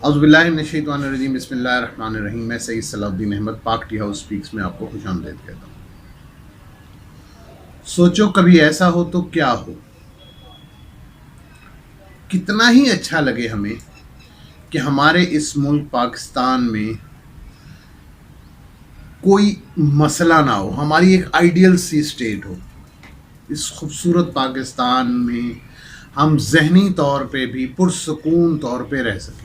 اعوذ باللہ من الشیطان الرجیم، بسم اللہ الرحمن الرحیم۔ میں سید صلاح الدین احمد پاک ٹی ہاؤس سپیکس میں آپ کو خوش آمدید کہتا ہوں۔ سوچو کبھی ایسا ہو تو کیا ہو، کتنا ہی اچھا لگے ہمیں کہ ہمارے اس ملک پاکستان میں کوئی مسئلہ نہ ہو، ہماری ایک آئیڈیل سی اسٹیٹ ہو۔ اس خوبصورت پاکستان میں ہم ذہنی طور پہ بھی پرسکون طور پہ رہ سکیں،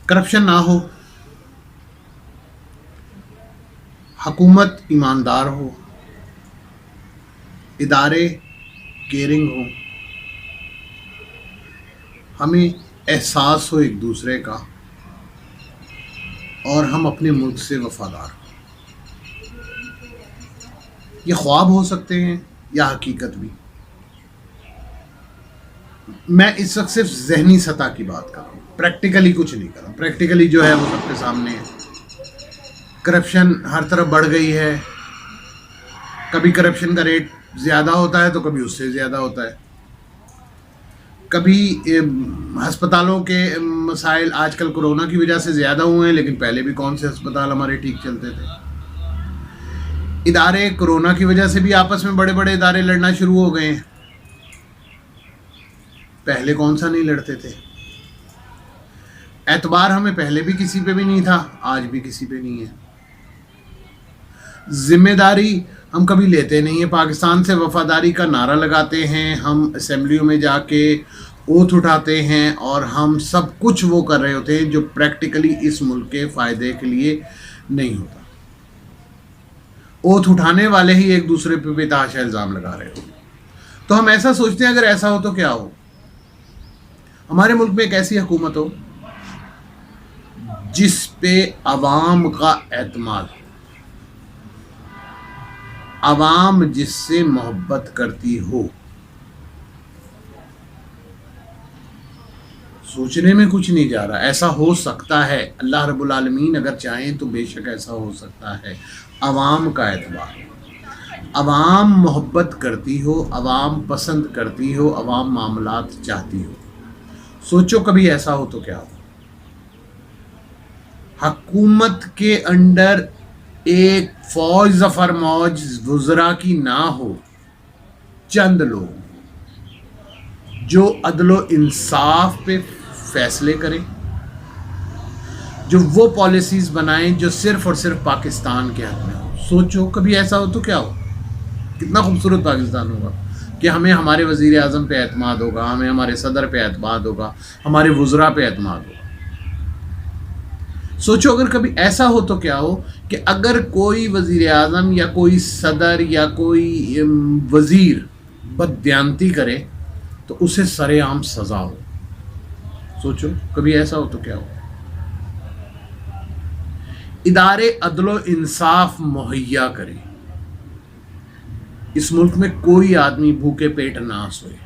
کرپشن نہ ہو، حکومت ایماندار ہو، ادارے کیئرنگ ہو، ہمیں احساس ہو ایک دوسرے کا، اور ہم اپنے ملک سے وفادار ہوں۔ یہ خواب ہو سکتے ہیں یا حقیقت بھی۔ میں اس وقت صرف ذہنی سطح کی بات کر رہا ہوں، پریکٹیکلی کچھ نہیں کر رہا ہوں۔ پریکٹیکلی جو ہے وہ سب کے سامنے ہے۔ کرپشن ہر طرف بڑھ گئی ہے، کبھی کرپشن کا ریٹ زیادہ ہوتا ہے تو کبھی اس سے زیادہ ہوتا ہے۔ کبھی ہسپتالوں کے مسائل آج کل کورونا کی وجہ سے زیادہ ہوئے ہیں، لیکن پہلے بھی کون سے ہسپتال ہمارے ٹھیک چلتے تھے۔ ادارے کورونا کی وجہ سے بھی آپس میں بڑے بڑے ادارے لڑنا شروع ہو گئے ہیں، پہلے کون سا نہیں لڑتے تھے۔ اعتبار ہمیں پہلے بھی کسی پہ بھی نہیں تھا، آج بھی کسی پہ نہیں ہے۔ ذمہ داری ہم کبھی لیتے نہیں ہیں، پاکستان سے وفاداری کا نعرہ لگاتے ہیں، ہم اسمبلیوں میں جا کے اوتھ اٹھاتے ہیں، اور ہم سب کچھ وہ کر رہے ہوتے ہیں جو پریکٹیکلی اس ملک کے فائدے کے لیے نہیں ہوتا۔ اوتھ اٹھانے والے ہی ایک دوسرے پہ بے تحاشا الزام لگا رہے ہوتے ہیں۔ تو ہم ایسا سوچتے ہیں اگر ایسا ہو تو کیا ہو، ہمارے ملک میں ایک ایسی حکومت ہو جس پہ عوام کا اعتماد ہو، عوام جس سے محبت کرتی ہو۔ سوچنے میں کچھ نہیں جا رہا، ایسا ہو سکتا ہے، اللہ رب العالمین اگر چاہیں تو بے شک ایسا ہو سکتا ہے۔ عوام کا اعتبار، عوام محبت کرتی ہو، عوام پسند کرتی ہو، عوام معاملات چاہتی ہو۔ سوچو کبھی ایسا ہو تو کیا ہو۔ حکومت کے انڈر ایک فوج ظفر موج وزراء کی نہ ہو، چند لوگ جو عدل و انصاف پہ فیصلے کریں، جو وہ پالیسیز بنائیں جو صرف اور صرف پاکستان کے حق میں ہو۔ سوچو کبھی ایسا ہو تو کیا ہو، کتنا خوبصورت پاکستان ہوگا کہ ہمیں ہمارے وزیر اعظم پہ اعتماد ہوگا، ہمیں ہمارے صدر پہ اعتماد ہوگا، ہمارے وزراء پہ اعتماد ہوگا۔ سوچو اگر کبھی ایسا ہو تو کیا ہو کہ اگر کوئی وزیر اعظم یا کوئی صدر یا کوئی وزیر بددیانتی کرے تو اسے سرے عام سزا ہو۔ سوچو کبھی ایسا ہو تو کیا ہو۔ ادارے عدل و انصاف مہیا کرے، اس ملک میں کوئی آدمی بھوکے پیٹ نہ سوئے،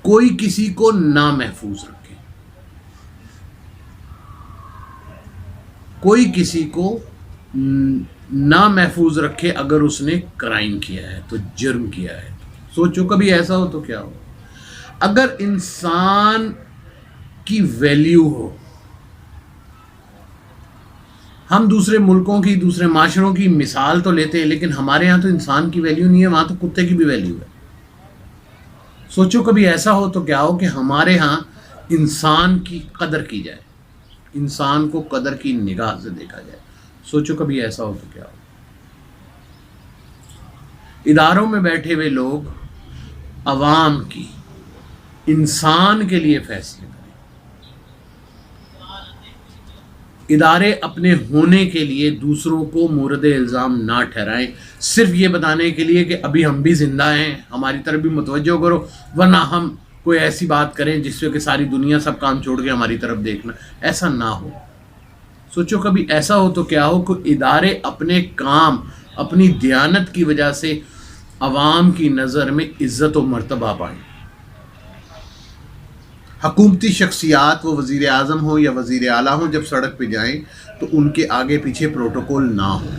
کوئی کسی کو نہ محفوظ رکھے، کوئی کسی کو نہ محفوظ رکھے اگر اس نے کرائم کیا ہے تو، جرم کیا ہے تو۔ سوچو کبھی ایسا ہو تو کیا ہو۔ اگر انسان کی ویلیو ہو، ہم دوسرے ملکوں کی، دوسرے معاشروں کی مثال تو لیتے ہیں، لیکن ہمارے ہاں تو انسان کی ویلیو نہیں ہے، وہاں تو کتے کی بھی ویلیو ہے۔ سوچو کبھی ایسا ہو تو کیا ہو کہ ہمارے ہاں انسان کی قدر کی جائے، انسان کو قدر کی نگاہ سے دیکھا جائے۔ سوچو کبھی ایسا ہو تو کیا ہو۔ اداروں میں بیٹھے ہوئے لوگ عوام کی، انسان کے لیے فیصلے کریں۔ ادارے اپنے ہونے کے لیے دوسروں کو مورد الزام نہ ٹھہرائیں، صرف یہ بتانے کے لیے کہ ابھی ہم بھی زندہ ہیں، ہماری طرف بھی متوجہ کرو، ورنہ ہم کوئی ایسی بات کریں جس سے کہ ساری دنیا سب کام چھوڑ کے ہماری طرف دیکھنا۔ ایسا نہ ہو۔ سوچو کبھی ایسا ہو تو کیا ہو کہ ادارے اپنے کام، اپنی دیانت کی وجہ سے عوام کی نظر میں عزت و مرتبہ پائیں۔ حکومتی شخصیات، وہ وزیر اعظم ہو یا وزیر اعلیٰ ہوں، جب سڑک پہ جائیں تو ان کے آگے پیچھے پروٹوکول نہ ہو۔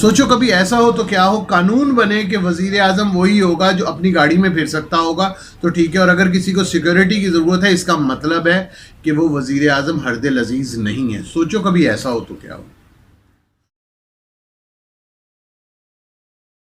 سوچو کبھی ایسا ہو تو کیا ہو, قانون بنے کہ وزیر اعظم وہی ہوگا جو اپنی گاڑی میں پھر سکتا ہوگا تو ٹھیک ہے, اور اگر کسی کو سیکیورٹی کی ضرورت ہے اس کا مطلب ہے کہ وہ وزیر اعظم ہر دل عزیز نہیں ہے. سوچو کبھی ایسا ہو تو کیا ہو.